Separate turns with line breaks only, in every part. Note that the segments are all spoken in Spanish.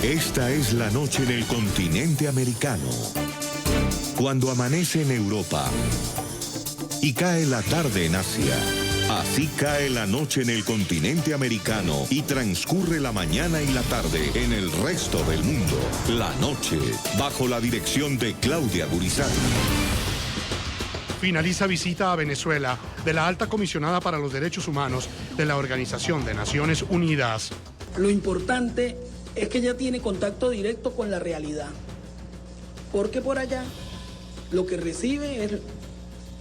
Esta es la noche en el continente americano. Cuando amanece en Europa y cae la tarde en Asia. Así cae la noche en el continente americano y transcurre la mañana y la tarde en el resto del mundo. La noche, bajo la dirección de Claudia Gurizati.
Finaliza visita a Venezuela de la alta comisionada para los derechos humanos de la Organización de Naciones Unidas.
Lo importante es que ella tiene contacto directo con la realidad, porque por allá lo que recibe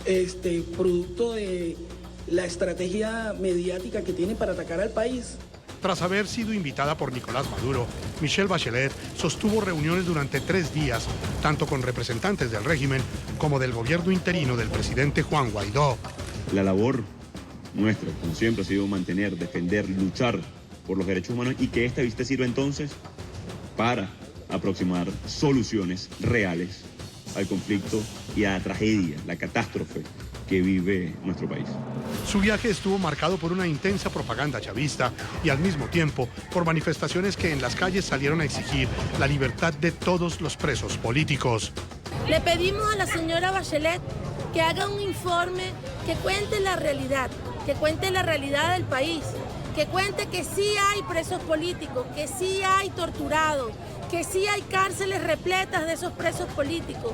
es producto de la estrategia mediática que tiene para atacar al país.
Tras haber sido invitada por Nicolás Maduro, Michelle Bachelet sostuvo reuniones durante 3 días, tanto con representantes del régimen como del gobierno interino del presidente Juan Guaidó.
La labor nuestra, como siempre, ha sido mantener, defender, luchar por los derechos humanos y que esta visita sirva entonces para aproximar soluciones reales al conflicto y a la tragedia, la catástrofe que vive nuestro país.
Su viaje estuvo marcado por una intensa propaganda chavista y al mismo tiempo por manifestaciones que en las calles salieron a exigir la libertad de todos los presos políticos.
Le pedimos a la señora Bachelet que haga un informe que cuente la realidad del país, que cuente que sí hay presos políticos, que sí hay torturados, que sí hay cárceles repletas de esos presos políticos.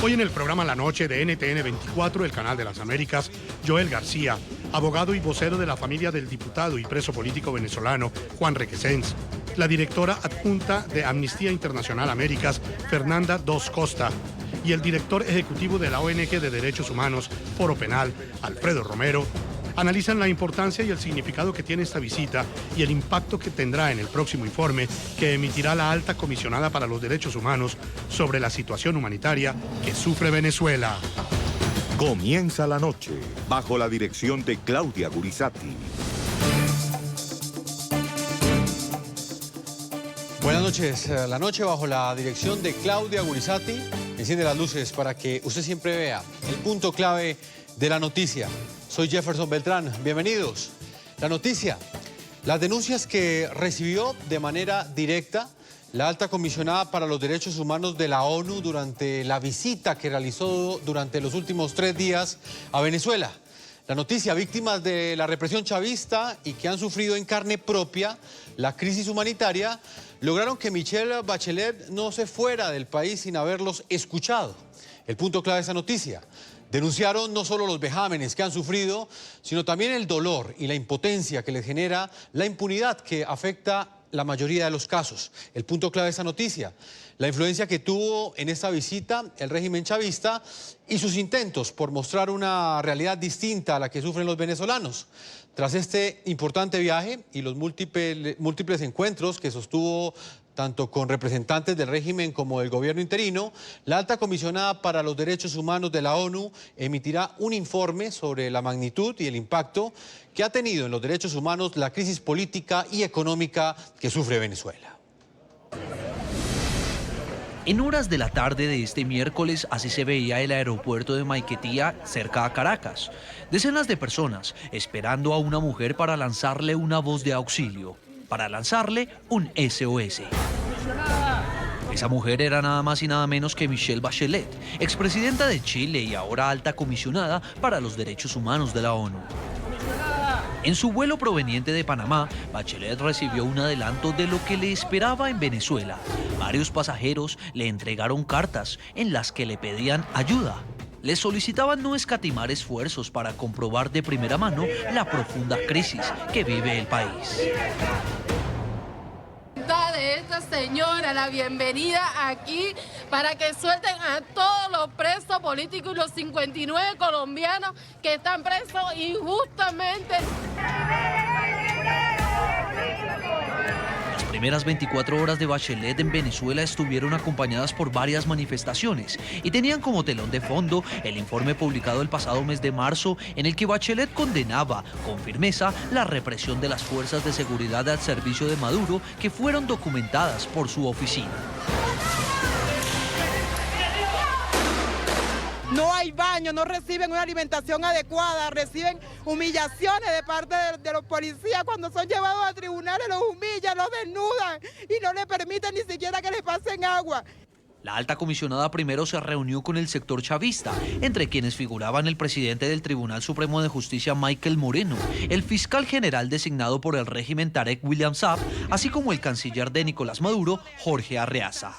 Hoy en el programa La Noche de NTN 24, el Canal de las Américas, Joel García, abogado y vocero de la familia del diputado y preso político venezolano Juan Requesens, la directora adjunta de Amnistía Internacional Américas, Fernanda Dos Costa, y el director ejecutivo de la ONG de Derechos Humanos, Foro Penal, Alfredo Romero, analizan la importancia y el significado que tiene esta visita y el impacto que tendrá en el próximo informe que emitirá la alta comisionada para los derechos humanos sobre la situación humanitaria que sufre Venezuela.
Comienza la noche, bajo la dirección de Claudia Gurizati.
Buenas noches, la noche bajo la dirección de Claudia Gurizati. Enciende las luces para que usted siempre vea el punto clave de la noticia. Soy Jefferson Beltrán, bienvenidos. La noticia, las denuncias que recibió de manera directa la alta comisionada para los derechos humanos de la ONU durante la visita que realizó durante los últimos 3 días a Venezuela. La noticia, víctimas de la represión chavista y que han sufrido en carne propia la crisis humanitaria, lograron que Michelle Bachelet no se fuera del país sin haberlos escuchado. El punto clave de esa noticia. Denunciaron no solo los vejámenes que han sufrido, sino también el dolor y la impotencia que les genera la impunidad que afecta la mayoría de los casos. El punto clave de esa noticia, la influencia que tuvo en esta visita el régimen chavista y sus intentos por mostrar una realidad distinta a la que sufren los venezolanos. Tras este importante viaje y los múltiples encuentros que sostuvo tanto con representantes del régimen como del gobierno interino, la alta comisionada para los derechos humanos de la ONU emitirá un informe sobre la magnitud y el impacto que ha tenido en los derechos humanos la crisis política y económica que sufre Venezuela.
En horas de la tarde de este miércoles, así se veía el aeropuerto de Maiquetía, cerca a Caracas. Decenas de personas esperando a una mujer para lanzarle una voz de auxilio, para lanzarle un SOS. Esa mujer era nada más y nada menos que Michelle Bachelet, expresidenta de Chile y ahora alta comisionada para los derechos humanos de la ONU. En su vuelo proveniente de Panamá, Bachelet recibió un adelanto de lo que le esperaba en Venezuela. Varios pasajeros le entregaron cartas en las que le pedían ayuda. Le solicitaban no escatimar esfuerzos para comprobar de primera mano la profunda crisis que vive el país.
De esta señora, la bienvenida aquí para que suelten a todos los presos políticos y los 59 colombianos que están presos injustamente.
Las primeras 24 horas de Bachelet en Venezuela estuvieron acompañadas por varias manifestaciones y tenían como telón de fondo el informe publicado el pasado mes de marzo en el que Bachelet condenaba con firmeza la represión de las fuerzas de seguridad al servicio de Maduro que fueron documentadas por su oficina.
no hay baño, no reciben una alimentación adecuada, reciben humillaciones de parte de los policías cuando son llevados a tribunales, los humillan, los desnudan y no les permiten ni siquiera que les pasen agua.
La alta comisionada primero se reunió con el sector chavista, entre quienes figuraban el presidente del Tribunal Supremo de Justicia Michael Moreno, el fiscal general designado por el régimen Tarek William Saab, así como el canciller de Nicolás Maduro, Jorge Arreaza.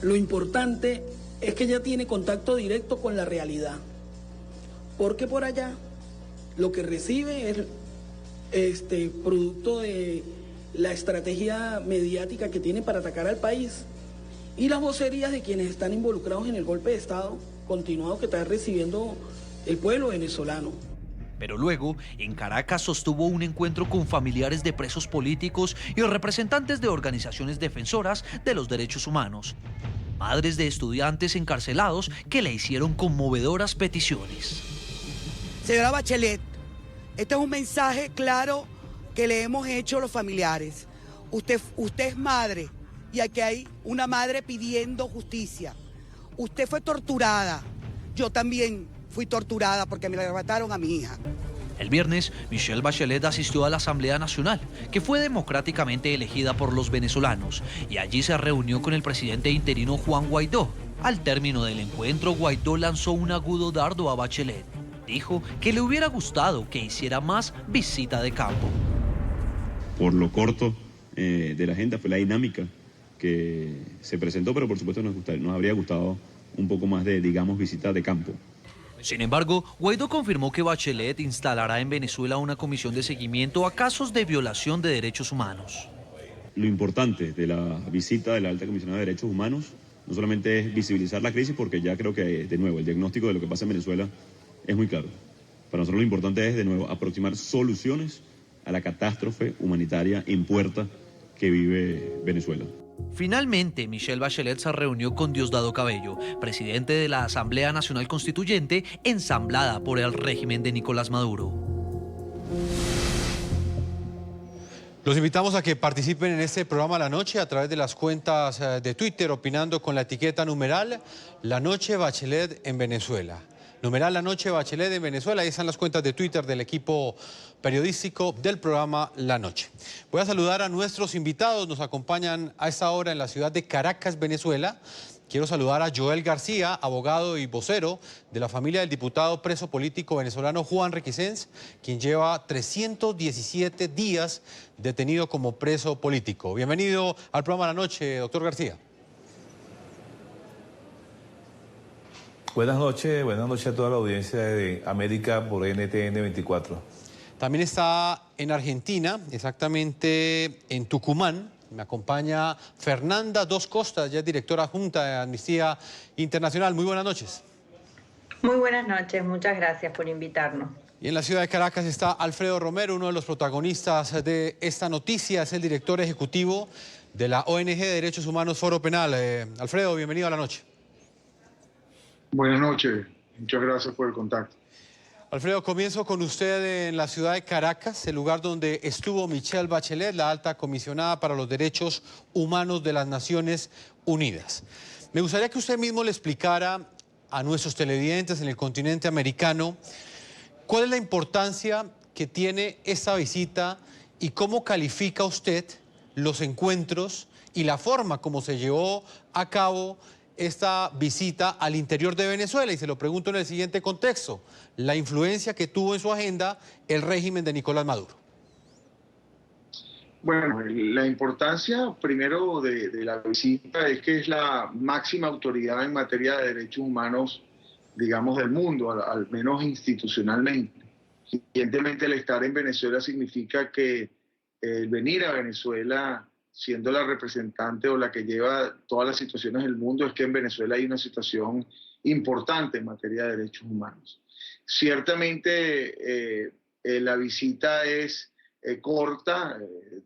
Lo importante es que ella tiene contacto directo con la realidad, porque por allá lo que recibe es producto de la estrategia mediática que tiene para atacar al país y las vocerías de quienes están involucrados en el golpe de Estado continuado que está recibiendo el pueblo venezolano.
Pero luego, en Caracas sostuvo un encuentro con familiares de presos políticos y representantes de organizaciones defensoras de los derechos humanos, madres de estudiantes encarcelados que le hicieron conmovedoras peticiones.
Señora Bachelet, este es un mensaje claro que le hemos hecho a los familiares. Usted es madre. Y aquí hay una madre pidiendo justicia. Usted fue torturada. Yo también fui torturada porque me arrebataron a mi hija.
El viernes, Michelle Bachelet asistió a la Asamblea Nacional, que fue democráticamente elegida por los venezolanos, y allí se reunió con el presidente interino Juan Guaidó. Al término del encuentro, Guaidó lanzó un agudo dardo a Bachelet. Dijo que le hubiera gustado que hiciera más visita de campo.
Por lo corto de la agenda fue la dinámica que se presentó, pero por supuesto nos habría gustado un poco más de, digamos, visita de campo.
Sin embargo, Guaidó confirmó que Bachelet instalará en Venezuela una comisión de seguimiento a casos de violación de derechos humanos.
Lo importante de la visita de la alta comisionada de derechos humanos no solamente es visibilizar la crisis, porque ya creo que, de nuevo, el diagnóstico de lo que pasa en Venezuela es muy claro. Para nosotros lo importante es, de nuevo, aproximar soluciones a la catástrofe humanitaria en puerta que vive Venezuela.
Finalmente, Michelle Bachelet se reunió con Diosdado Cabello, presidente de la Asamblea Nacional Constituyente, ensamblada por el régimen de Nicolás Maduro.
Los invitamos a que participen en este programa La Noche a través de las cuentas de Twitter, opinando con la etiqueta numeral La Noche Bachelet en Venezuela. Numeral La Noche Bachelet en Venezuela. Ahí están las cuentas de Twitter del equipo periodístico del programa La Noche. Voy a saludar a nuestros invitados. Nos acompañan a esta hora en la ciudad de Caracas, Venezuela. Quiero saludar a Joel García, abogado y vocero de la familia del diputado preso político venezolano Juan Requesens, quien lleva 317 días detenido como preso político. Bienvenido al programa La Noche, doctor García.
Buenas noches a toda la audiencia de América por NTN 24.
También está en Argentina, exactamente en Tucumán. Me acompaña Fernanda Dos Costas, ya es directora adjunta de Amnistía Internacional. Muy buenas noches.
Muy buenas noches, muchas gracias por invitarnos.
Y en la ciudad de Caracas está Alfredo Romero, uno de los protagonistas de esta noticia, es el director ejecutivo de la ONG de Derechos Humanos Foro Penal. Alfredo, bienvenido a La Noche.
Buenas noches, muchas gracias por el contacto.
Alfredo, comienzo con usted en la ciudad de Caracas, el lugar donde estuvo Michelle Bachelet, la alta comisionada para los derechos humanos de las Naciones Unidas. Me gustaría que usted mismo le explicara a nuestros televidentes en el continente americano cuál es la importancia que tiene esta visita y cómo califica usted los encuentros y la forma como se llevó a cabo esta visita al interior de Venezuela, y se lo pregunto en el siguiente contexto: la influencia que tuvo en su agenda el régimen de Nicolás Maduro.
Bueno, la importancia primero de la visita es que es la máxima autoridad en materia de derechos humanos, digamos, del mundo, al menos institucionalmente. Evidentemente, el estar en Venezuela significa que el venir a Venezuela, siendo la representante o la que lleva todas las situaciones del mundo, es que en Venezuela hay una situación importante en materia de derechos humanos. Ciertamente la visita es corta,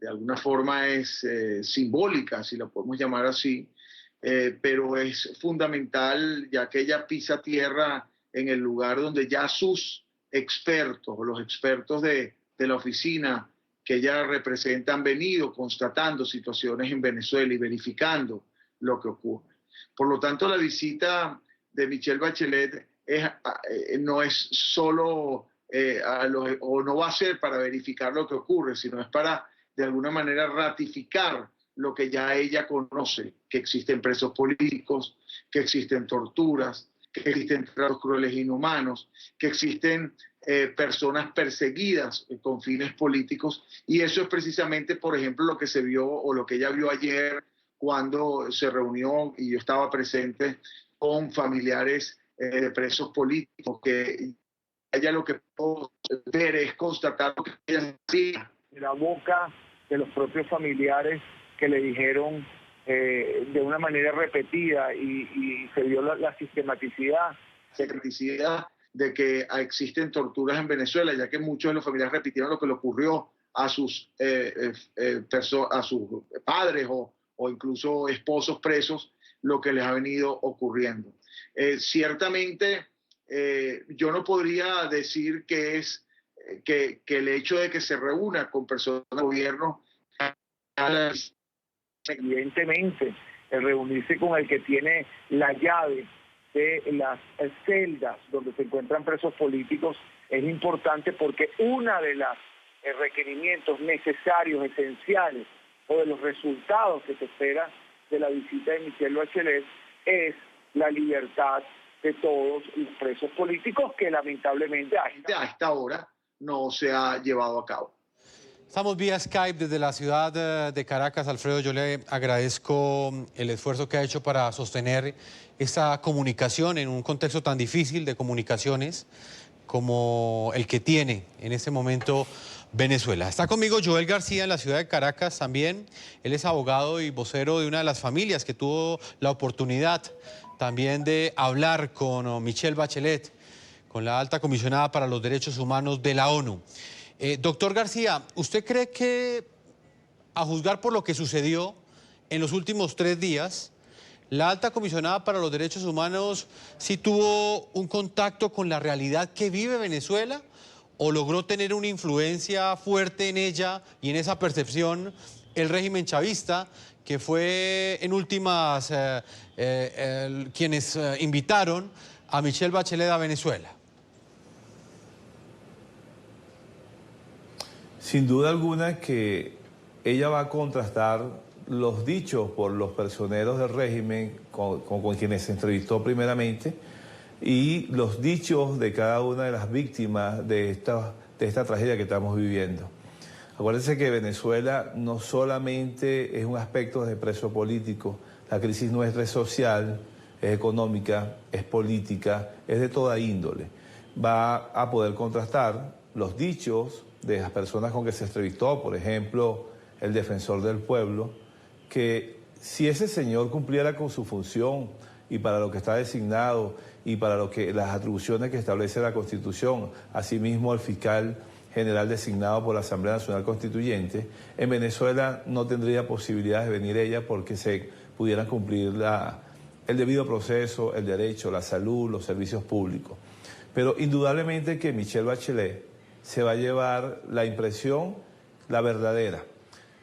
de alguna forma es simbólica, si la podemos llamar así, pero es fundamental, ya que ella pisa tierra en el lugar donde ya sus expertos, los expertos de la oficina que ella representa, han venido constatando situaciones en Venezuela y verificando lo que ocurre. Por lo tanto, la visita de Michelle Bachelet no es solo o no va a ser para verificar lo que ocurre, sino es para de alguna manera ratificar lo que ya ella conoce, que existen presos políticos, que existen torturas, que existen tratos crueles e inhumanos, que existen personas perseguidas con fines políticos, y eso es precisamente, por ejemplo, lo que se vio o lo que ella vio ayer cuando se reunió, y yo estaba presente, con familiares de presos políticos, que ella lo que puedo ver es constatar lo que ella decía.
De la boca de los propios familiares que le dijeron de una manera repetida y se vio la sistematicidad
de que existen torturas en Venezuela, ya que muchos de los familiares repitieron lo que le ocurrió a sus padres o incluso esposos presos, lo que les ha venido ocurriendo. Ciertamente, yo no podría decir que el hecho de que se reúna con personas del gobierno,
evidentemente, el reunirse con el que tiene la llave de las celdas donde se encuentran presos políticos es importante, porque uno de los requerimientos necesarios, esenciales, o de los resultados que se espera de la visita de Michelle Bachelet es la libertad de todos los presos políticos, que lamentablemente
a esta hora no se ha llevado a cabo.
Estamos vía Skype desde la ciudad de Caracas. Alfredo, yo le agradezco el esfuerzo que ha hecho para sostener esta comunicación en un contexto tan difícil de comunicaciones como el que tiene en este momento Venezuela. Está conmigo Joel García en la ciudad de Caracas también. Él es abogado y vocero de una de las familias que tuvo la oportunidad también de hablar con Michelle Bachelet, con la alta comisionada para los derechos humanos de la ONU. Doctor García, ¿usted cree que, a juzgar por lo que sucedió en los últimos 3 días, la alta comisionada para los derechos humanos sí tuvo un contacto con la realidad que vive Venezuela, o logró tener una influencia fuerte en ella y en esa percepción el régimen chavista, que fue en últimas quienes invitaron a Michelle Bachelet a Venezuela?
Sin duda alguna que ella va a contrastar los dichos por los personeros del régimen con quienes se entrevistó primeramente, y los dichos de cada una de las víctimas de esta tragedia que estamos viviendo. Acuérdense que Venezuela no solamente es un aspecto de preso político, la crisis no es social, es económica, es política, es de toda índole. Va a poder contrastar los dichos de las personas con que se entrevistó, por ejemplo, el defensor del pueblo, que si ese señor cumpliera con su función y para lo que está designado y para lo que las atribuciones que establece la Constitución, asimismo el fiscal general designado por la Asamblea Nacional Constituyente, en Venezuela no tendría posibilidades de venir ella, porque se pudieran cumplir el debido proceso, el derecho, la salud, los servicios públicos. Pero indudablemente que Michelle Bachelet se va a llevar la impresión, la verdadera,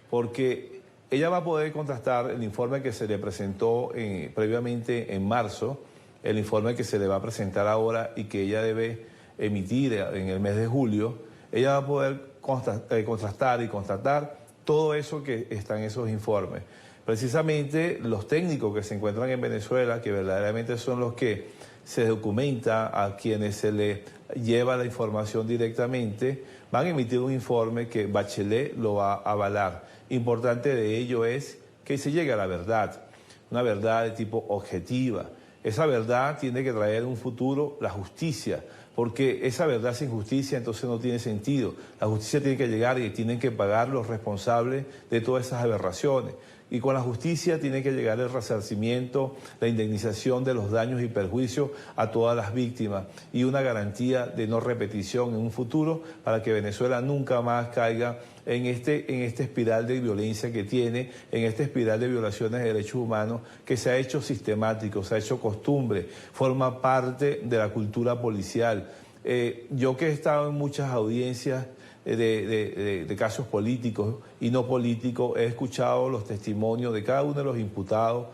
porque ella va a poder contrastar el informe que se le presentó previamente en marzo, el informe que se le va a presentar ahora y que ella debe emitir en el mes de julio. Ella va a poder contrastar y constatar todo eso que está en esos informes. Precisamente los técnicos que se encuentran en Venezuela, que verdaderamente son los que se documenta, a quienes se le lleva la información directamente, van a emitir un informe que Bachelet lo va a avalar. Importante de ello es que se llegue a la verdad, una verdad de tipo objetiva. Esa verdad tiene que traer un futuro la justicia, porque esa verdad sin justicia entonces no tiene sentido. La justicia tiene que llegar y tienen que pagar los responsables de todas esas aberraciones. Y con la justicia tiene que llegar el resarcimiento, la indemnización de los daños y perjuicios a todas las víctimas y una garantía de no repetición en un futuro, para que Venezuela nunca más caiga en esta espiral de violencia que tiene, en esta espiral de violaciones de derechos humanos que se ha hecho sistemático, se ha hecho costumbre, forma parte de la cultura policial. Yo que he estado en muchas audiencias de casos políticos y no políticos, he escuchado los testimonios de cada uno de los imputados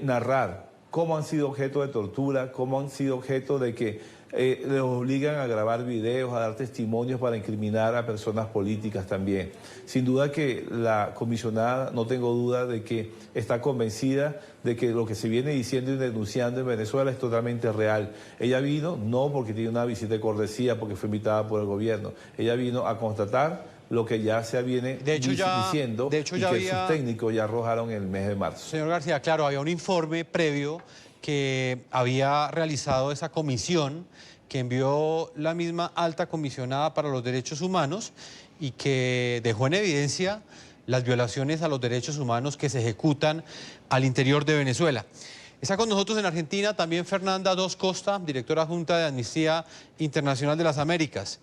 narrar cómo han sido objeto de tortura, cómo han sido objeto de que les obligan a grabar videos, a dar testimonios para incriminar a personas políticas también. Sin duda que la comisionada, no tengo duda de que está convencida de que lo que se viene diciendo y denunciando en Venezuela es totalmente real. Ella vino no porque tiene una visita de cortesía, porque fue invitada por el gobierno. Ella vino a constatar lo que ya se viene diciendo y que sus técnicos ya arrojaron el mes de marzo.
Señor García, claro, había un informe previo que había realizado esa comisión que envió la misma alta comisionada para los derechos humanos y que dejó en evidencia las violaciones a los derechos humanos que se ejecutan al interior de Venezuela. Está con nosotros en Argentina también Fernanda Dos Costa, directora adjunta de Amnistía Internacional de las Américas.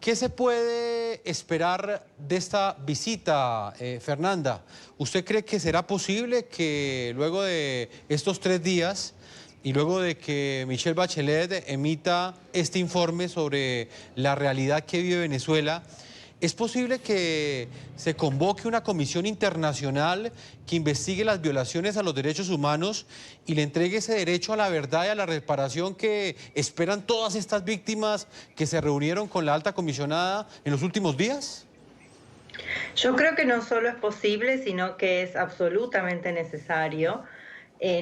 ¿Qué se puede esperar de esta visita, Fernanda? ¿Usted cree que será posible que luego de estos 3 días y luego de que Michelle Bachelet emita este informe sobre la realidad que vive Venezuela, es posible que se convoque una comisión internacional que investigue las violaciones a los derechos humanos y le entregue ese derecho a la verdad y a la reparación que esperan todas estas víctimas que se reunieron con la alta comisionada en los últimos días?
Yo creo que no solo es posible, sino que es absolutamente necesario.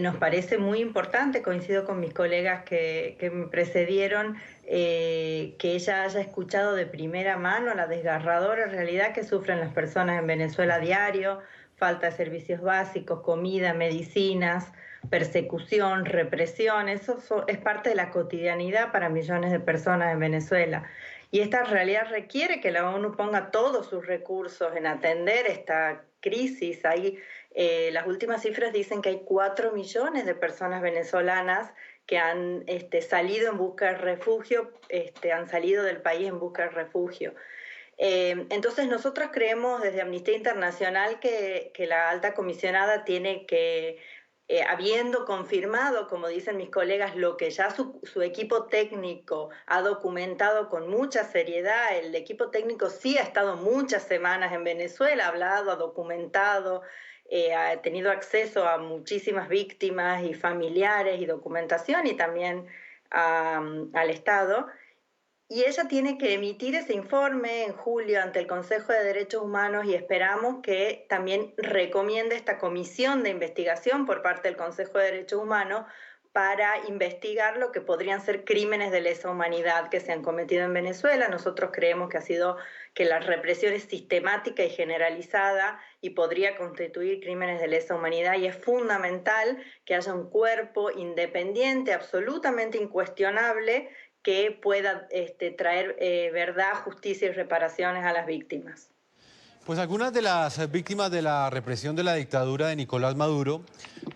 Nos parece muy importante, coincido con mis colegas que me precedieron, que ella haya escuchado de primera mano la desgarradora realidad que sufren las personas en Venezuela a diario, falta de servicios básicos, comida, medicinas, persecución, represión. Eso es parte de la cotidianidad para millones de personas en Venezuela. Y esta realidad requiere que la ONU ponga todos sus recursos en atender esta crisis. Las últimas cifras dicen que hay 4 millones de personas venezolanas que han salido en busca de refugio, han salido del país en busca de refugio. Entonces nosotros creemos desde Amnistía Internacional que la alta comisionada tiene que, habiendo confirmado, como dicen mis colegas, lo que ya su equipo técnico ha documentado con mucha seriedad. El equipo técnico sí ha estado muchas semanas en Venezuela, ha hablado, ha documentado, ha tenido acceso a muchísimas víctimas y familiares y documentación y también al Estado. Y ella tiene que emitir ese informe en julio ante el Consejo de Derechos Humanos y esperamos que también recomiende esta comisión de investigación por parte del Consejo de Derechos Humanos para investigar lo que podrían ser crímenes de lesa humanidad que se han cometido en Venezuela. Nosotros creemos que la represión es sistemática y generalizada y podría constituir crímenes de lesa humanidad y es fundamental que haya un cuerpo independiente, absolutamente incuestionable, que pueda traer verdad, justicia y reparaciones a las víctimas.
Pues algunas de las víctimas de la represión de la dictadura de Nicolás Maduro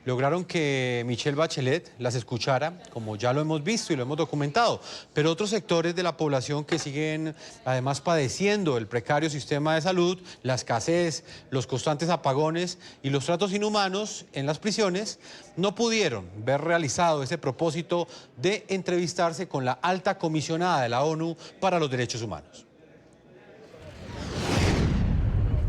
lograron que Michelle Bachelet las escuchara, como ya lo hemos visto y lo hemos documentado, pero otros sectores de la población que siguen además padeciendo el precario sistema de salud, la escasez, los constantes apagones y los tratos inhumanos en las prisiones, no pudieron ver realizado ese propósito de entrevistarse con la alta comisionada de la ONU para los Derechos Humanos.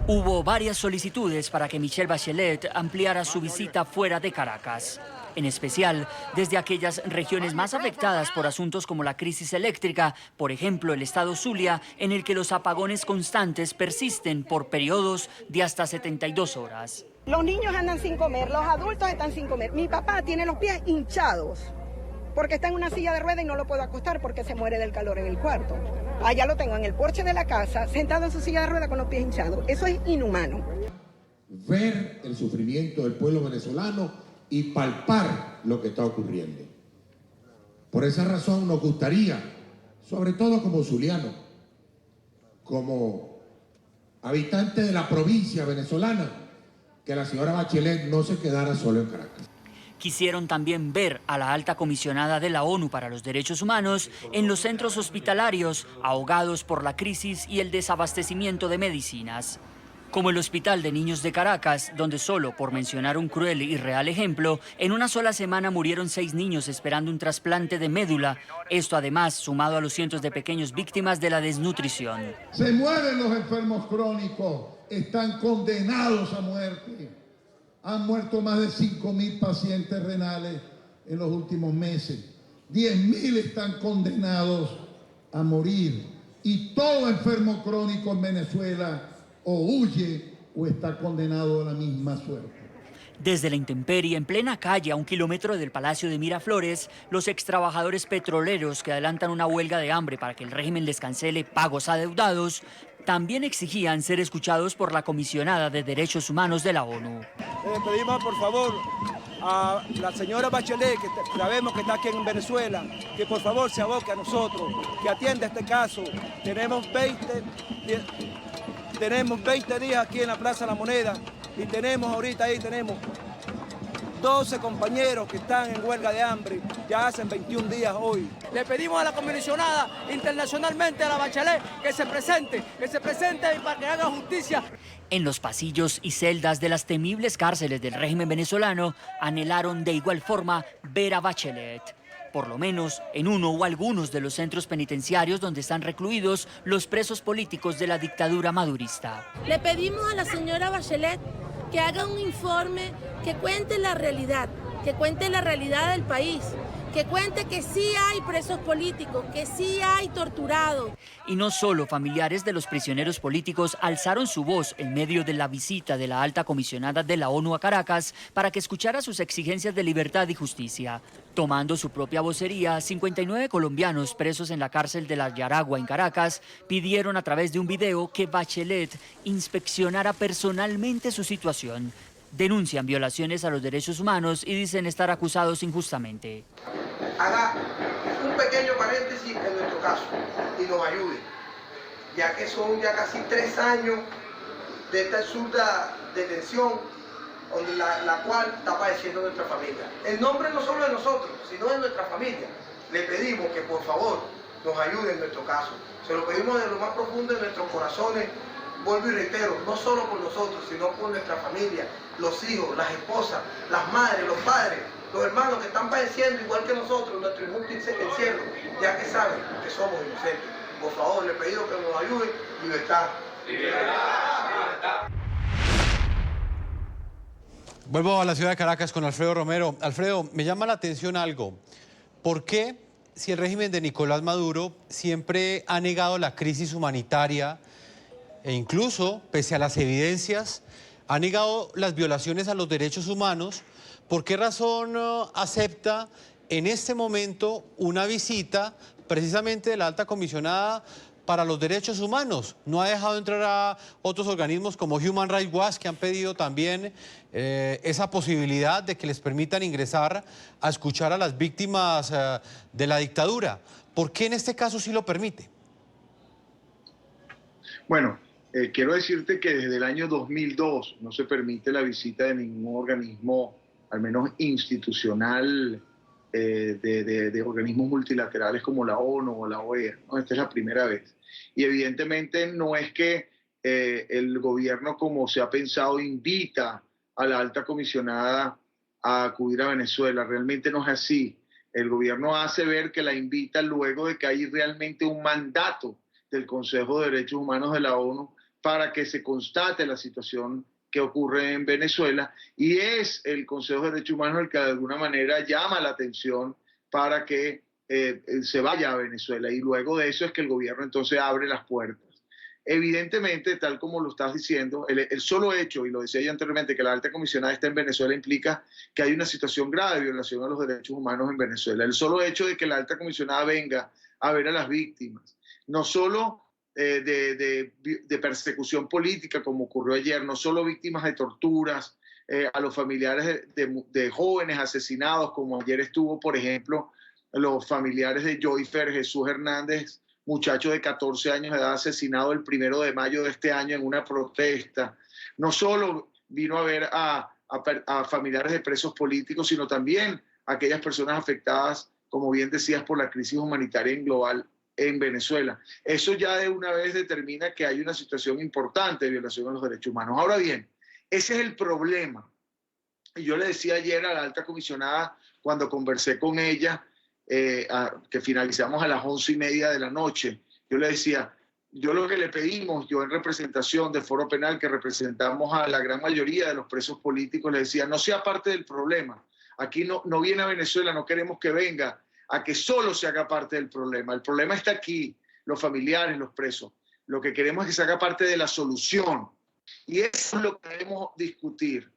Hubo varias solicitudes para que Michelle Bachelet ampliara su visita fuera de Caracas, en especial desde aquellas regiones más afectadas por asuntos como la crisis eléctrica, por ejemplo el estado Zulia, en el que los apagones constantes persisten por periodos de hasta 72 horas.
Los niños andan sin comer, los adultos están sin comer. Mi papá tiene los pies hinchados porque está en una silla de ruedas y no lo puedo acostar porque se muere del calor en el cuarto. Allá lo tengo en el porche de la casa, sentado en su silla de ruedas con los pies hinchados. Eso es inhumano.
Ver el sufrimiento del pueblo venezolano y palpar lo que está ocurriendo. Por esa razón nos gustaría, sobre todo como zuliano, como habitante de la provincia venezolana, que la señora Bachelet no se quedara solo en Caracas.
Quisieron también ver a la alta comisionada de la ONU para los Derechos Humanos en los centros hospitalarios ahogados por la crisis y el desabastecimiento de medicinas, como el Hospital de Niños de Caracas, donde solo, por mencionar un cruel y real ejemplo, en una sola semana murieron 6 niños esperando un trasplante de médula. Esto además sumado a los cientos de pequeños víctimas de la desnutrición.
Se mueren los enfermos crónicos, están condenados a muerte. Han muerto más de 5.000 pacientes renales en los últimos meses. 10.000 están condenados a morir. Y todo enfermo crónico en Venezuela o huye o está condenado a la misma suerte.
Desde la intemperie, en plena calle, a 1 kilómetro del Palacio de Miraflores, los extrabajadores petroleros que adelantan una huelga de hambre para que el régimen les cancele pagos adeudados, también exigían ser escuchados por la comisionada de Derechos Humanos de la ONU.
Pedimos, por favor, a la señora Bachelet, que sabemos que está aquí en Venezuela, que por favor se aboque a nosotros, que atienda este caso. Tenemos 20 días aquí en la Plaza de la Moneda y tenemos 12 compañeros que están en huelga de hambre, ya hacen 21 días hoy.
Le pedimos a la comisionada internacionalmente, a la Bachelet, que se presente para que haga justicia.
En los pasillos y celdas de las temibles cárceles del régimen venezolano, anhelaron de igual forma ver a Bachelet. Por lo menos en uno o algunos de los centros penitenciarios donde están recluidos los presos políticos de la dictadura madurista.
Le pedimos a la señora Bachelet que haga un informe que cuente la realidad del país, que cuente que sí hay presos políticos, que sí hay torturados.
Y no solo familiares de los prisioneros políticos alzaron su voz en medio de la visita de la alta comisionada de la ONU a Caracas para que escuchara sus exigencias de libertad y justicia. Tomando su propia vocería, 59 colombianos presos en la cárcel de la Yaragua en Caracas pidieron a través de un video que Bachelet inspeccionara personalmente su situación. Denuncian violaciones a los derechos humanos y dicen estar acusados injustamente.
Haga un pequeño paréntesis en nuestro caso y nos ayude, ya que son ya casi 3 años de esta absurda detención la cual está padeciendo nuestra familia. En nombre no solo de nosotros, sino de nuestra familia, le pedimos que por favor nos ayude en nuestro caso. Se lo pedimos de lo más profundo de nuestros corazones. Vuelvo y reitero, no solo por nosotros, sino por nuestra familia, los hijos, las esposas, las madres, los padres, los hermanos que están padeciendo igual que nosotros nuestro injusto encierro, ya que saben que somos inocentes. Por favor, le pido que nos ayuden. Libertad.
Libertad. Vuelvo a la ciudad de Caracas con Alfredo Romero. Alfredo, me llama la atención algo. ¿Por qué, si el régimen de Nicolás Maduro siempre ha negado la crisis humanitaria e incluso, pese a las evidencias, ha negado las violaciones a los derechos humanos, por qué razón acepta en este momento una visita precisamente de la alta comisionada para los derechos humanos? No ha dejado entrar a otros organismos como Human Rights Watch, que han pedido también esa posibilidad de que les permitan ingresar a escuchar a las víctimas de la dictadura. ¿Por qué en este caso sí lo permite?
Bueno, quiero decirte que desde el año 2002 no se permite la visita de ningún organismo, al menos institucional, de organismos multilaterales como la ONU o la OEA, ¿no? Esta es la primera vez. Y evidentemente no es que el gobierno, como se ha pensado, invita a la alta comisionada a acudir a Venezuela. Realmente no es así. El gobierno hace ver que la invita luego de que hay realmente un mandato del Consejo de Derechos Humanos de la ONU para que se constate la situación que ocurre en Venezuela, y es el Consejo de Derechos Humanos el que de alguna manera llama la atención para que se vaya a Venezuela, y luego de eso es que el gobierno entonces abre las puertas. Evidentemente, tal como lo estás diciendo, el solo hecho, y lo decía yo anteriormente, que la alta comisionada está en Venezuela implica que hay una situación grave de violación a los derechos humanos en Venezuela. El solo hecho de que la alta comisionada venga a ver a las víctimas, no solo de persecución política como ocurrió ayer, no solo víctimas de torturas, a los familiares de jóvenes asesinados, como ayer estuvo, por ejemplo, los familiares de Joyfer Jesús Hernández, muchacho de 14 años de edad asesinado el 1 de mayo de este año en una protesta. No solo vino a ver a familiares de presos políticos, sino también a aquellas personas afectadas, como bien decías, por la crisis humanitaria en global en Venezuela. Eso ya de una vez determina que hay una situación importante de violación a los derechos humanos. Ahora bien, ese es el problema. Y yo le decía ayer a la alta comisionada, cuando conversé con ella, que finalizamos a las 11:30 de la noche, yo le decía, yo lo que le pedimos, yo en representación del Foro Penal, que representamos a la gran mayoría de los presos políticos, le decía, no sea parte del problema. Aquí no viene a Venezuela, no queremos que venga a que solo se haga parte del problema. El problema está aquí, los familiares, los presos. Lo que queremos es que se haga parte de la solución. Y eso es lo que debemos discutir.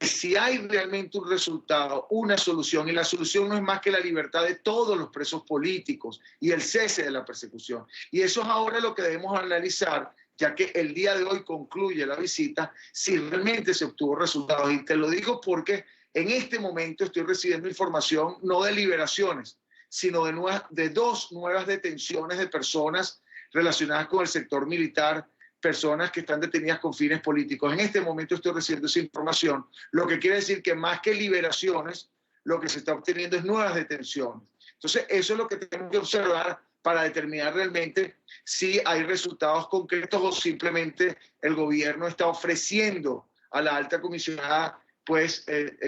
Si hay realmente un resultado, una solución, y la solución no es más que la libertad de todos los presos políticos y el cese de la persecución. Y eso es ahora lo que debemos analizar, ya que el día de hoy concluye la visita, si realmente se obtuvo resultados. Y te lo digo porque en este momento estoy recibiendo información no de liberaciones, sino de dos nuevas detenciones de personas relacionadas con el sector militar, personas que están detenidas con fines políticos. En este momento estoy recibiendo esa información, lo que quiere decir que más que liberaciones, lo que se está obteniendo es nuevas detenciones. Entonces, eso es lo que tenemos que observar para determinar realmente si hay resultados concretos o simplemente el gobierno está ofreciendo a la alta comisionada pues,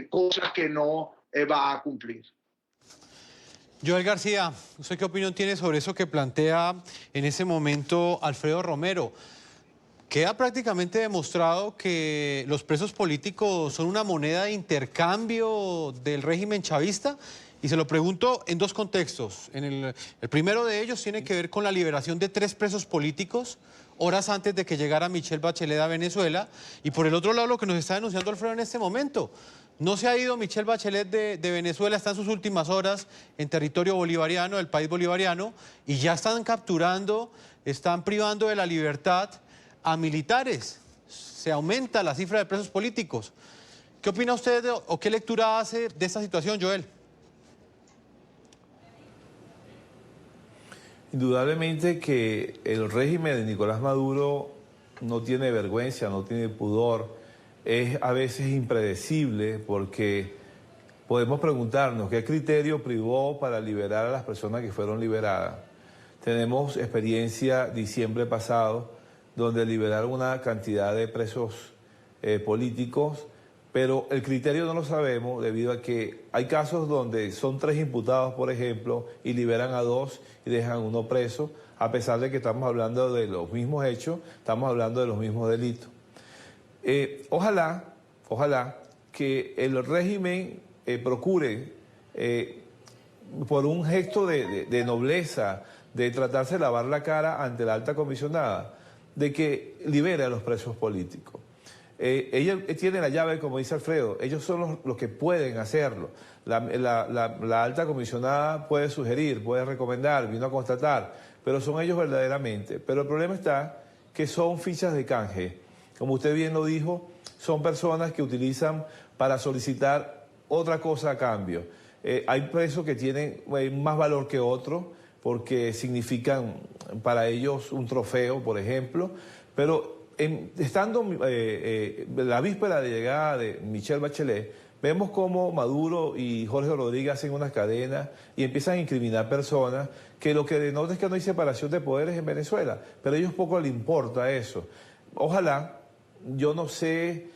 cosas que no va a cumplir.
Joel García, ¿usted qué opinión tiene sobre eso que plantea en ese momento Alfredo Romero? Queda prácticamente demostrado que los presos políticos son una moneda de intercambio del régimen chavista, y se lo pregunto en dos contextos. El primero de ellos tiene que ver con la liberación de 3 presos políticos horas antes de que llegara Michelle Bachelet a Venezuela, y por el otro lado lo que nos está denunciando Alfredo en este momento. No se ha ido Michelle Bachelet de Venezuela, está en sus últimas horas en territorio bolivariano, del país bolivariano, y ya están capturando, están privando de la libertad a militares. Se aumenta la cifra de presos políticos. ¿Qué opina usted o qué lectura hace de esta situación, Joel?
Indudablemente que el régimen de Nicolás Maduro no tiene vergüenza, no tiene pudor, es a veces impredecible, porque podemos preguntarnos qué criterio privó para liberar a las personas que fueron liberadas. Tenemos experiencia diciembre pasado, donde liberaron una cantidad de presos políticos, pero el criterio no lo sabemos debido a que hay casos donde son 3 imputados, por ejemplo, y liberan a 2 y dejan 1 preso, a pesar de que estamos hablando de los mismos hechos, estamos hablando de los mismos delitos. Ojalá que el régimen procure, por un gesto de nobleza, de tratarse de lavar la cara ante la alta comisionada, de que libere a los presos políticos. Ella tiene la llave, como dice Alfredo, ellos son los que pueden hacerlo. La alta comisionada puede sugerir, puede recomendar, vino a constatar, pero son ellos verdaderamente. Pero el problema está que son fichas de canje. Como usted bien lo dijo, son personas que utilizan para solicitar otra cosa a cambio. Hay presos que tienen más valor que otros, porque significan para ellos un trofeo, por ejemplo, pero estando la víspera de llegada de Michelle Bachelet, vemos cómo Maduro y Jorge Rodríguez hacen unas cadenas y empiezan a incriminar personas, que lo que denota es que no hay separación de poderes en Venezuela, pero a ellos poco les importa eso. Ojalá, yo no sé,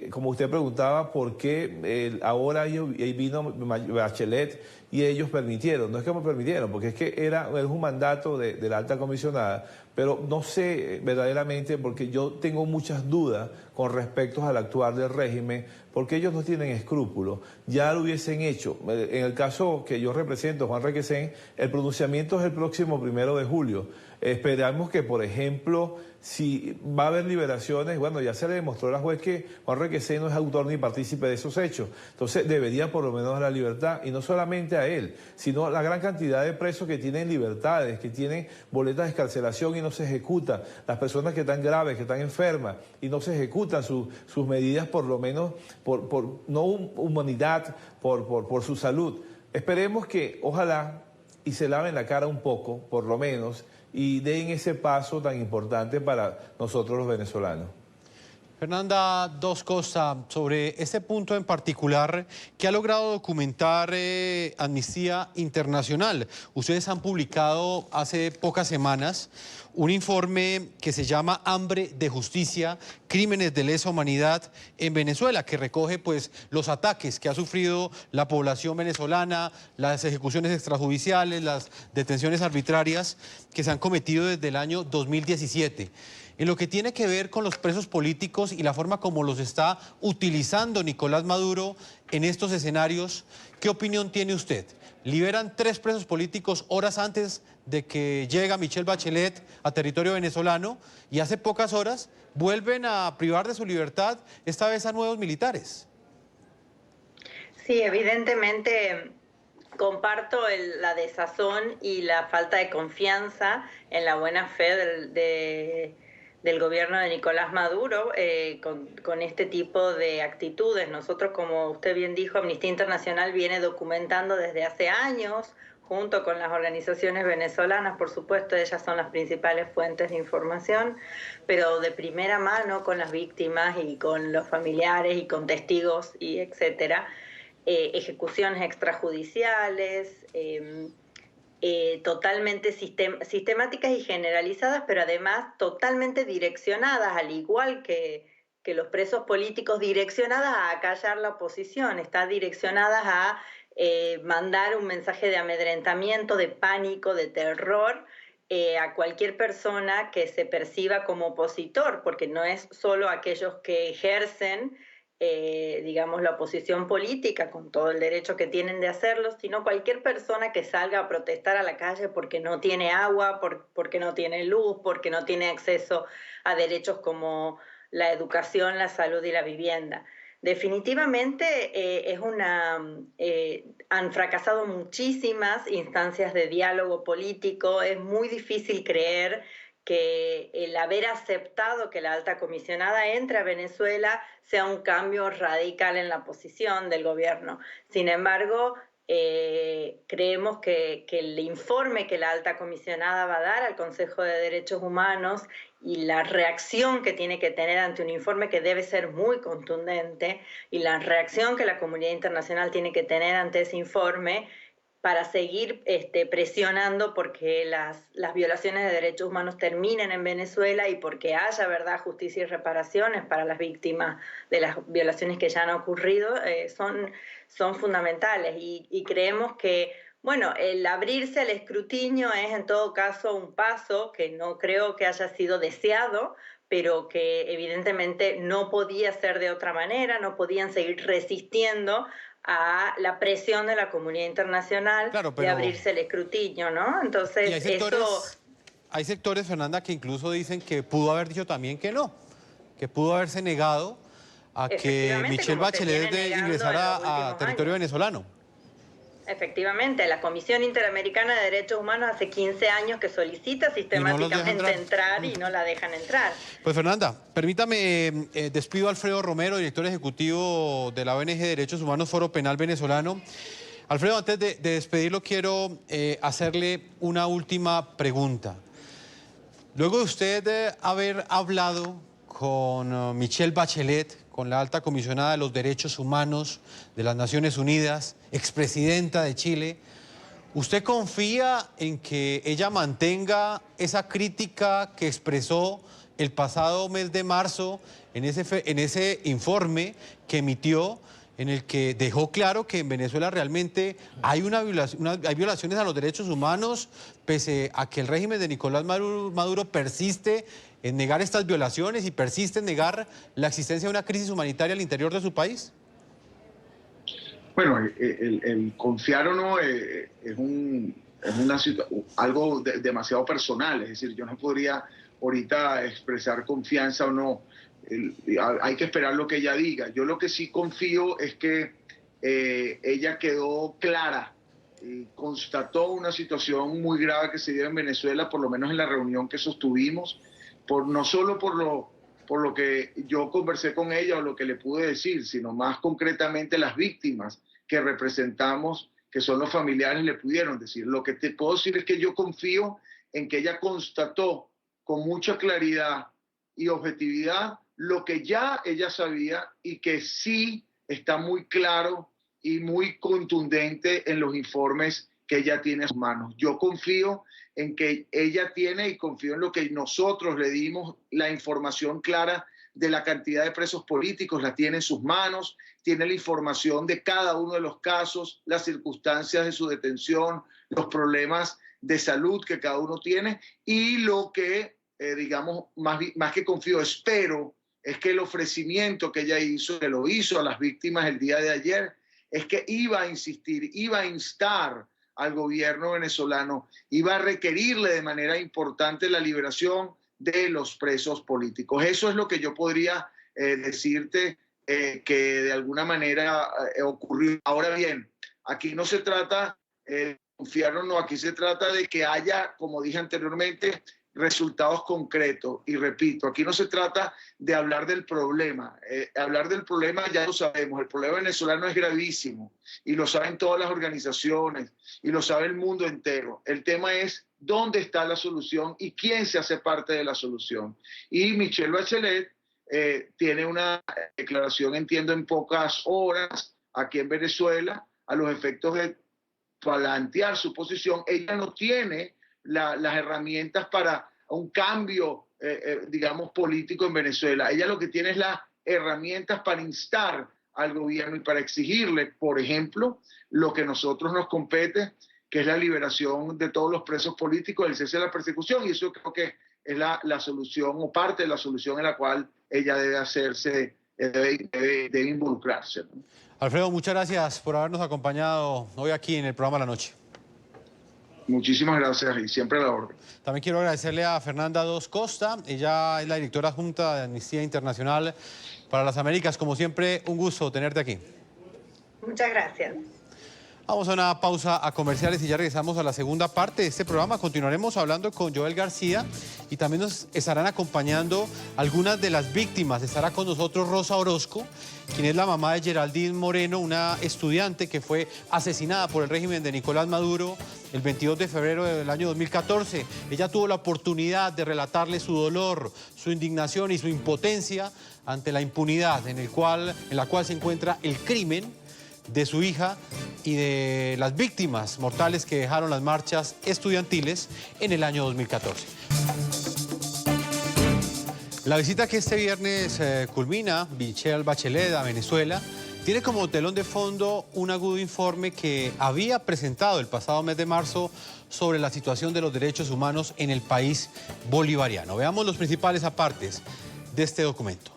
como usted preguntaba, por qué ahora vino Bachelet y ellos permitieron. No es que me permitieron, porque es que era un mandato de la alta comisionada, pero no sé verdaderamente, porque yo tengo muchas dudas con respecto al actuar del régimen, porque ellos no tienen escrúpulos, ya lo hubiesen hecho. En el caso que yo represento, Juan Requesén, el pronunciamiento es el próximo 1 de julio. Esperamos que, por ejemplo, si va a haber liberaciones, bueno, ya se le demostró a la juez que Juan Requesén no es autor ni partícipe de esos hechos. Entonces debería por lo menos la libertad, y no solamente a él, sino a la gran cantidad de presos que tienen libertades, que tienen boletas de excarcelación y no se ejecutan, las personas que están graves, que están enfermas y no se ejecutan sus medidas, por lo menos por no humanidad, por su salud. Esperemos que, ojalá, y se laven la cara un poco, por lo menos, y den ese paso tan importante para nosotros los venezolanos.
Fernanda Dos Costa, sobre este punto en particular, ¿qué ha logrado documentar Amnistía Internacional? Ustedes han publicado hace pocas semanas un informe que se llama Hambre de Justicia, Crímenes de Lesa Humanidad en Venezuela, que recoge pues los ataques que ha sufrido la población venezolana, las ejecuciones extrajudiciales, las detenciones arbitrarias que se han cometido desde el año 2017. En lo que tiene que ver con los presos políticos y la forma como los está utilizando Nicolás Maduro en estos escenarios, ¿qué opinión tiene usted? Liberan 3 presos políticos horas antes de que llega Michelle Bachelet a territorio venezolano y hace pocas horas vuelven a privar de su libertad, esta vez a nuevos militares.
Sí, evidentemente comparto la desazón y la falta de confianza en la buena fe del gobierno de Nicolás Maduro con este tipo de actitudes. Nosotros, como usted bien dijo, Amnistía Internacional viene documentando desde hace años, junto con las organizaciones venezolanas, por supuesto, ellas son las principales fuentes de información, pero de primera mano con las víctimas y con los familiares y con testigos y etcétera, ejecuciones extrajudiciales, totalmente sistemáticas y generalizadas, pero además totalmente direccionadas, al igual que los presos políticos, direccionadas a acallar la oposición, están direccionadas a mandar un mensaje de amedrentamiento, de pánico, de terror a cualquier persona que se perciba como opositor, porque no es solo aquellos que ejercen digamos, la oposición política, con todo el derecho que tienen de hacerlo, sino cualquier persona que salga a protestar a la calle porque no tiene agua, porque no tiene luz, porque no tiene acceso a derechos como la educación, la salud y la vivienda. Definitivamente han fracasado muchísimas instancias de diálogo político. Es muy difícil creer que el haber aceptado que la alta comisionada entre a Venezuela sea un cambio radical en la posición del gobierno. Sin embargo, creemos que el informe que la alta comisionada va a dar al Consejo de Derechos Humanos y la reacción que tiene que tener ante un informe que debe ser muy contundente, y la reacción que la comunidad internacional tiene que tener ante ese informe para seguir presionando porque las violaciones de derechos humanos terminen en Venezuela y porque haya verdad, justicia y reparaciones para las víctimas de las violaciones que ya han ocurrido, son fundamentales. Y creemos que, bueno, el abrirse al escrutinio es en todo caso un paso que no creo que haya sido deseado, pero que evidentemente no podía ser de otra manera, no podían seguir resistiendo a la presión de la comunidad internacional, claro, de abrirse el escrutinio, ¿no? Entonces,
hay sectores, Fernanda, que incluso dicen que pudo haber dicho también que no, que pudo haberse negado a que Michelle Bachelet ingresara a territorio venezolano.
Efectivamente, la Comisión Interamericana de Derechos Humanos hace 15 años que solicita sistemáticamente entrar y no la dejan entrar.
Pues Fernanda, permítame, despido a Alfredo Romero, director ejecutivo de la ONG Derechos Humanos Foro Penal Venezolano. Alfredo, antes de despedirlo, quiero hacerle una última pregunta. Luego de usted haber hablado con Michelle Bachelet, con la alta comisionada de los derechos humanos de las Naciones Unidas, expresidenta de Chile, ¿usted confía en que ella mantenga esa crítica que expresó el pasado mes de marzo en ese informe que emitió, en el que dejó claro que en Venezuela realmente hay hay violaciones a los derechos humanos, pese a que el régimen de Nicolás Maduro persiste en negar estas violaciones y persiste en negar la existencia de una crisis humanitaria al interior de su país?
Bueno, el confiar o no es algo demasiado personal, es decir, yo no podría ahorita expresar confianza o no, hay que esperar lo que ella diga. Yo lo que sí confío es que ella quedó clara, constató una situación muy grave que se dio en Venezuela, por lo menos en la reunión que sostuvimos, no solo por lo que yo conversé con ella o lo que le pude decir, sino más concretamente las víctimas que representamos, que son los familiares, le pudieron decir. Lo que te puedo decir es que yo confío en que ella constató con mucha claridad y objetividad lo que ya ella sabía y que sí está muy claro y muy contundente en los informes que ella tiene en sus manos. Yo confío en que ella tiene y confío en lo que nosotros le dimos, la información clara de la cantidad de presos políticos, la tiene en sus manos, tiene la información de cada uno de los casos, las circunstancias de su detención, los problemas de salud que cada uno tiene y lo que, digamos, más que confío, espero, es que el ofrecimiento que ella hizo, que lo hizo a las víctimas el día de ayer, es que iba a insistir, iba a instar al gobierno venezolano, iba a requerirle de manera importante la liberación de los presos políticos. Eso es lo que yo podría decirte que de alguna manera ocurrió. Ahora bien, aquí no se trata de confiarnos, no, aquí se trata de que haya, como dije anteriormente, resultados concretos. Y repito, aquí no se trata de hablar del problema. Hablar del problema ya lo sabemos. El problema venezolano es gravísimo y lo saben todas las organizaciones y lo sabe el mundo entero. El tema es dónde está la solución y quién se hace parte de la solución. Y Michelle Bachelet tiene una declaración, entiendo, en pocas horas aquí en Venezuela, a los efectos de plantear su posición. Ella no tiene las herramientas para un cambio, digamos, político en Venezuela. Ella lo que tiene es las herramientas para instar al gobierno y para exigirle, por ejemplo, lo que a nosotros nos compete, que es la liberación de todos los presos políticos, el cese de la persecución, y eso creo que es la solución o parte de la solución en la cual ella debe hacerse, debe involucrarse, ¿no?
Alfredo, muchas gracias por habernos acompañado hoy aquí en el programa La Noche.
Muchísimas gracias y siempre a la orden.
También quiero agradecerle a Fernanda Dos Costa, ella es la directora adjunta de Amnistía Internacional para las Américas. Como siempre, un gusto tenerte aquí.
Muchas gracias.
Vamos a una pausa a comerciales y ya regresamos a la segunda parte de este programa. Continuaremos hablando con Joel García y también nos estarán acompañando algunas de las víctimas. Estará con nosotros Rosa Orozco, quien es la mamá de Geraldine Moreno, una estudiante que fue asesinada por el régimen de Nicolás Maduro el 22 de febrero del año 2014. Ella tuvo la oportunidad de relatarle su dolor, su indignación y su impotencia ante la impunidad en la cual se encuentra el crimen de su hija y de las víctimas mortales que dejaron las marchas estudiantiles en el año 2014. La visita que este viernes culmina Michelle Bachelet a Venezuela tiene como telón de fondo un agudo informe que había presentado el pasado mes de marzo sobre la situación de los derechos humanos en el país bolivariano. Veamos los principales apartes de este documento.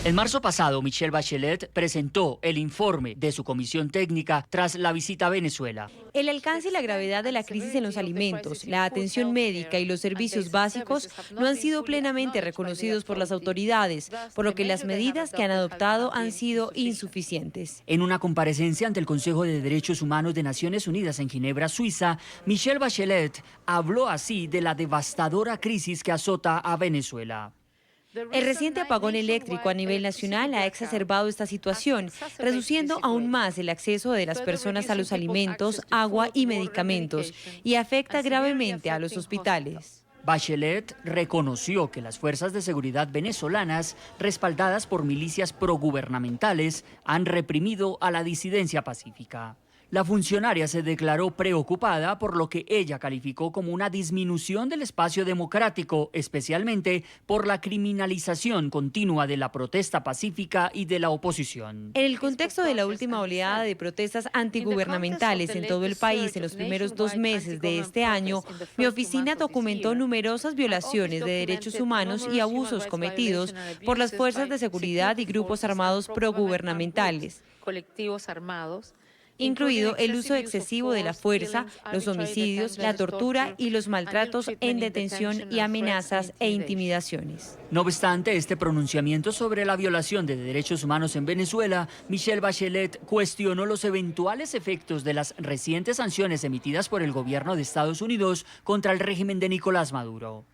En marzo pasado, Michelle Bachelet presentó el informe de su comisión técnica tras la visita a Venezuela.
El alcance y la gravedad de la crisis en los alimentos, la atención médica y los servicios básicos no han sido plenamente reconocidos por las autoridades, por lo que las medidas que han adoptado han sido insuficientes.
En una comparecencia ante el Consejo de Derechos Humanos de Naciones Unidas en Ginebra, Suiza, Michelle Bachelet habló así de la devastadora crisis que azota a Venezuela.
El reciente apagón eléctrico a nivel nacional ha exacerbado esta situación, reduciendo aún más el acceso de las personas a los alimentos, agua y medicamentos, y afecta gravemente a los hospitales.
Bachelet reconoció que las fuerzas de seguridad venezolanas, respaldadas por milicias progubernamentales, han reprimido a la disidencia pacífica. La funcionaria se declaró preocupada por lo que ella calificó como una disminución del espacio democrático, especialmente por la criminalización continua de la protesta pacífica y de la oposición.
En el contexto de la última oleada de protestas antigubernamentales en todo el país en los primeros 2 meses de este año, mi oficina documentó numerosas violaciones de derechos humanos y abusos cometidos por las fuerzas de seguridad y grupos armados progubernamentales,
colectivos armados,
incluido el uso excesivo de la fuerza, los homicidios, la tortura y los maltratos en detención y amenazas e intimidaciones.
No obstante este pronunciamiento sobre la violación de derechos humanos en Venezuela, Michelle Bachelet cuestionó los eventuales efectos de las recientes sanciones emitidas por el gobierno de Estados Unidos contra el régimen de Nicolás Maduro.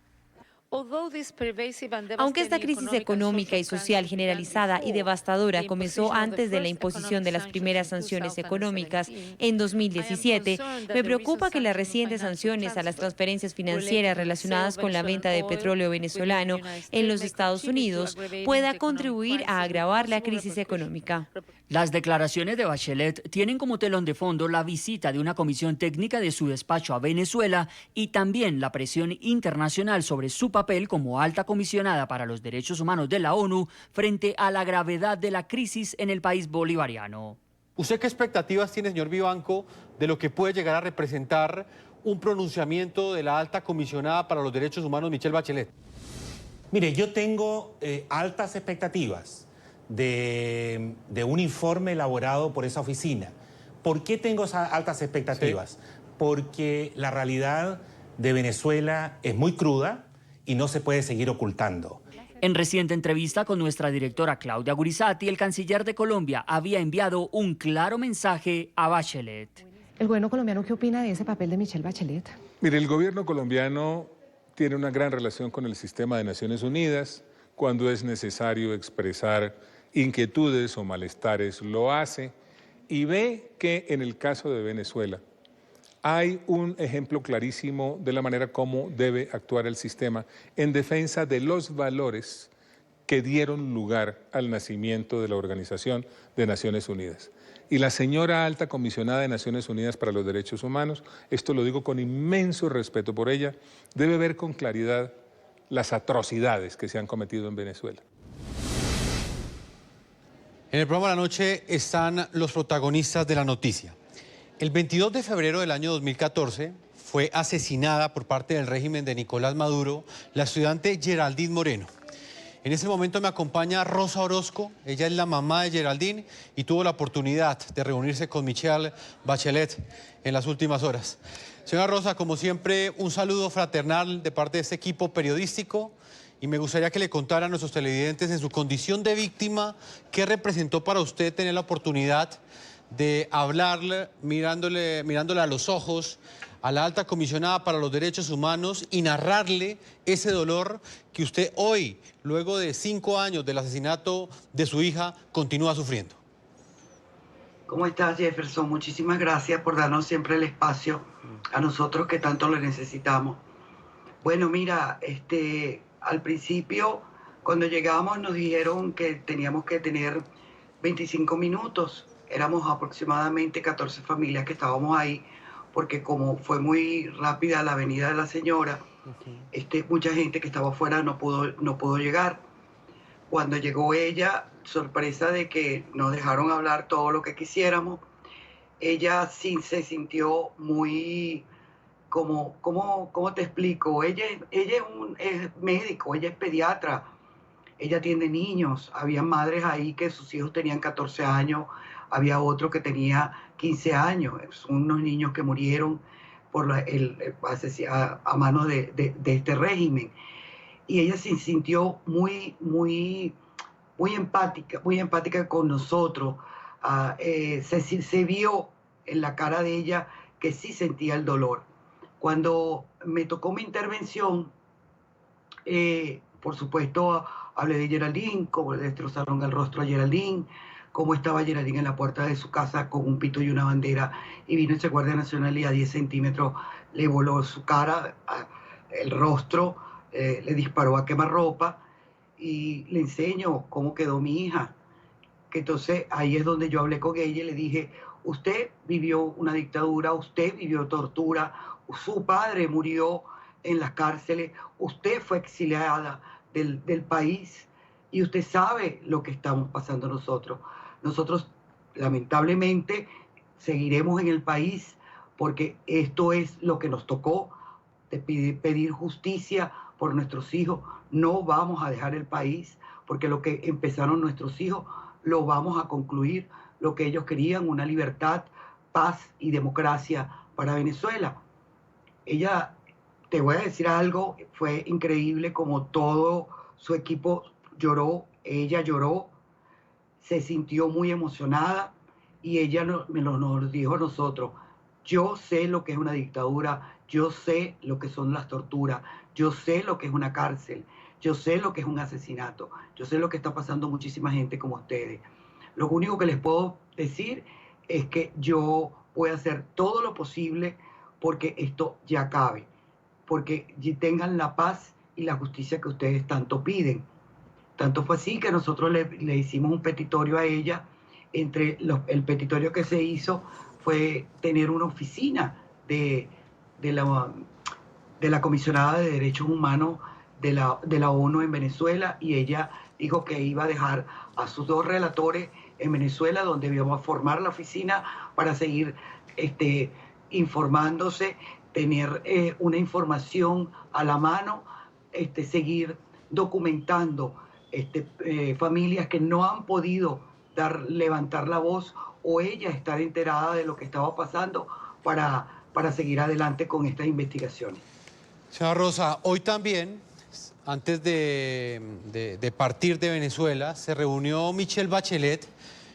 Aunque esta crisis económica y social generalizada y devastadora comenzó antes de la imposición de las primeras sanciones económicas en 2017, me preocupa que las recientes sanciones a las transferencias financieras relacionadas con la venta de petróleo venezolano en los Estados Unidos pueda contribuir a agravar la crisis económica.
Las declaraciones de Bachelet tienen como telón de fondo la visita de una comisión técnica de su despacho a Venezuela y también la presión internacional sobre su papel como alta comisionada para los derechos humanos de la ONU frente a la gravedad de la crisis en el país bolivariano.
¿Usted qué expectativas tiene, señor Vivanco, de lo que puede llegar a representar un pronunciamiento de la alta comisionada para los derechos humanos, Michelle Bachelet?
Mire, yo tengo altas expectativas de un informe elaborado por esa oficina. ¿Por qué tengo esas altas expectativas? Sí. Porque la realidad de Venezuela es muy cruda y no se puede seguir ocultando.
En reciente entrevista con nuestra directora Claudia Gurizati, el canciller de Colombia había enviado un claro mensaje a Bachelet.
¿El gobierno colombiano qué opina de ese papel de Michelle Bachelet?
Mire, el gobierno colombiano tiene una gran relación con el sistema de Naciones Unidas. Cuando es necesario expresar inquietudes o malestares, lo hace, y ve que en el caso de Venezuela hay un ejemplo clarísimo de la manera como debe actuar el sistema en defensa de los valores que dieron lugar al nacimiento de la Organización de Naciones Unidas. Y la señora alta comisionada de Naciones Unidas para los Derechos Humanos, esto lo digo con inmenso respeto por ella, debe ver con claridad las atrocidades que se han cometido en Venezuela.
En el programa de la noche están los protagonistas de la noticia. El 22 de febrero del año 2014 fue asesinada por parte del régimen de Nicolás Maduro la estudiante Geraldine Moreno. En ese momento me acompaña Rosa Orozco, ella es la mamá de Geraldine y tuvo la oportunidad de reunirse con Michelle Bachelet en las últimas horas. Señora Rosa, como siempre, un saludo fraternal de parte de este equipo periodístico y me gustaría que le contara a nuestros televidentes en su condición de víctima qué representó para usted tener la oportunidad de hablarle, mirándole a los ojos a la alta comisionada para los derechos humanos y narrarle ese dolor que usted hoy, luego de 5 años del asesinato de su hija, continúa sufriendo.
¿Cómo estás, Jefferson? Muchísimas gracias por darnos siempre el espacio a nosotros que tanto lo necesitamos. Bueno, mira, al principio, cuando llegamos, nos dijeron que teníamos que tener 25 minutos. Éramos aproximadamente 14 familias que estábamos ahí, porque como fue muy rápida la venida de la señora, mucha gente que estaba afuera no pudo llegar. Cuando llegó ella, sorpresa de que nos dejaron hablar todo lo que quisiéramos, ella sí se sintió muy, ¿cómo te explico? Ella es médico, ella es pediatra, ella atiende niños, había madres ahí que sus hijos tenían 14 años, había otro que tenía 15 años, son unos niños que murieron por a manos de este régimen. Y ella se sintió muy empática con nosotros. Se vio en la cara de ella que sí sentía el dolor. Cuando me tocó mi intervención, por supuesto, hablé de Geraldine, cómo le destrozaron el rostro a Geraldine, cómo estaba Geraldine en la puerta de su casa con un pito y una bandera, y vino ese guardia nacional y a 10 centímetros le voló su cara, el rostro, le disparó a quemarropa, y le enseño cómo quedó mi hija. Que entonces ahí es donde yo hablé con ella y le dije, usted vivió una dictadura, usted vivió tortura, su padre murió en las cárceles, usted fue exiliada del país y usted sabe lo que estamos pasando nosotros. Nosotros lamentablemente seguiremos en el país porque esto es lo que nos tocó, de pedir justicia por nuestros hijos. No vamos a dejar el país porque lo que empezaron nuestros hijos lo vamos a concluir, lo que ellos querían, una libertad, paz y democracia para Venezuela. Ella, te voy a decir algo, fue increíble como todo su equipo lloró, ella lloró, se sintió muy emocionada y ella nos dijo a nosotros, yo sé lo que es una dictadura, yo sé lo que son las torturas, Yo sé lo que es una cárcel, yo sé lo que es un asesinato, yo sé lo que está pasando muchísima gente como ustedes. Lo único que les puedo decir es que yo voy a hacer todo lo posible porque esto ya acabe, porque tengan la paz y la justicia que ustedes tanto piden. Tanto fue así que nosotros le hicimos un petitorio a ella. El petitorio que se hizo fue tener una oficina de la comisionada de Derechos Humanos de la ONU en Venezuela, y ella dijo que iba a dejar a sus 2 relatores en Venezuela, donde íbamos a formar la oficina para seguir informándose, tener una información a la mano, seguir documentando familias que no han podido levantar la voz o ella estar enterada de lo que estaba pasando para seguir adelante con estas investigaciones.
Señora Rosa, hoy también, antes de partir de Venezuela, se reunió Michelle Bachelet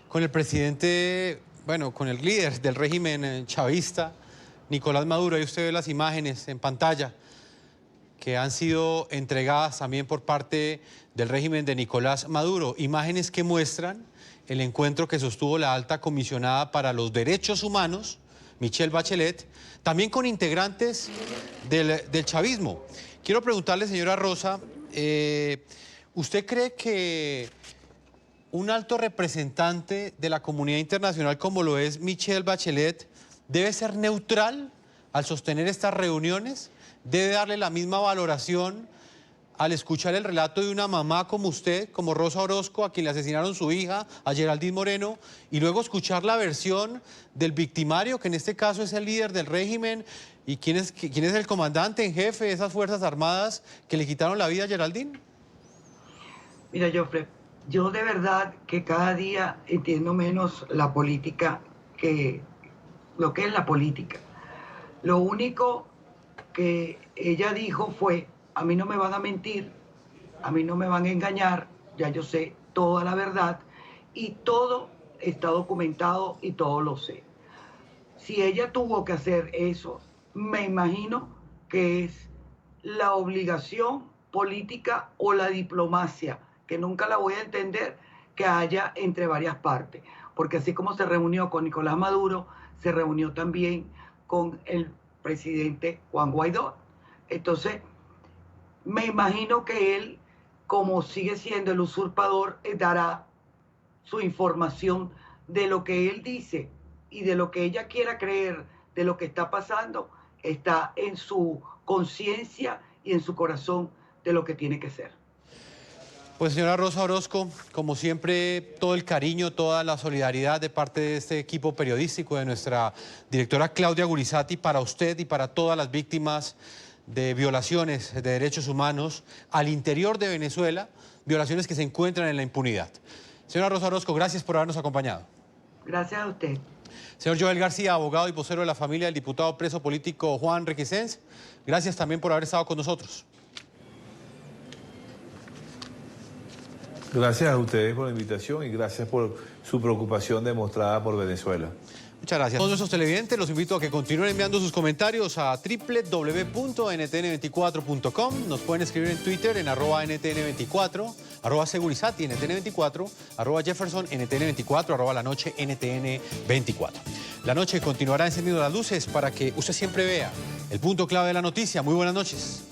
con el presidente, bueno, con el líder del régimen chavista, Nicolás Maduro. Ahí usted ve las imágenes en pantalla que han sido entregadas también por parte del régimen de Nicolás Maduro. Imágenes que muestran el encuentro que sostuvo la alta comisionada para los derechos humanos, Michelle Bachelet, también con integrantes del chavismo. Quiero preguntarle, señora Rosa, ¿usted cree que un alto representante de la comunidad internacional como lo es Michelle Bachelet debe ser neutral al sostener estas reuniones? ¿Debe darle la misma valoración al escuchar el relato de una mamá como usted, como Rosa Orozco, a quien le asesinaron su hija, a Geraldine Moreno, y luego escuchar la versión del victimario, que en este caso es el líder del régimen, y quién es el comandante en jefe de esas Fuerzas Armadas que le quitaron la vida a Geraldine?
Mira, Joffre, yo de verdad que cada día entiendo menos la política que lo que es la política. Lo único que ella dijo fue: a mí no me van a mentir, a mí no me van a engañar, ya yo sé toda la verdad y todo está documentado y todo lo sé. Si ella tuvo que hacer eso, me imagino que es la obligación política o la diplomacia, que nunca la voy a entender, que haya entre varias partes. Porque así como se reunió con Nicolás Maduro, se reunió también con el presidente Juan Guaidó. Entonces, me imagino que él, como sigue siendo el usurpador, dará su información de lo que él dice y de lo que ella quiera creer de lo que está pasando, está en su conciencia y en su corazón de lo que tiene que ser.
Pues señora Rosa Orozco, como siempre, todo el cariño, toda la solidaridad de parte de este equipo periodístico, de nuestra directora Claudia Gurizati, para usted y para todas las víctimas de violaciones de derechos humanos al interior de Venezuela, violaciones que se encuentran en la impunidad. Señora Rosa Orozco, gracias por habernos acompañado.
Gracias a usted.
Señor Joel García, abogado y vocero de la familia del diputado preso político Juan Requesens, gracias también por haber estado con nosotros.
Gracias a ustedes por la invitación y gracias por su preocupación demostrada por Venezuela.
Muchas gracias. A todos nuestros televidentes los invito a que continúen enviando sus comentarios a www.ntn24.com. Nos pueden escribir en Twitter en @ntn24, @segurizati ntn24, @Jefferson ntn24, @La Noche ntn24. La Noche continuará encendiendo las luces para que usted siempre vea el punto clave de la noticia. Muy buenas noches.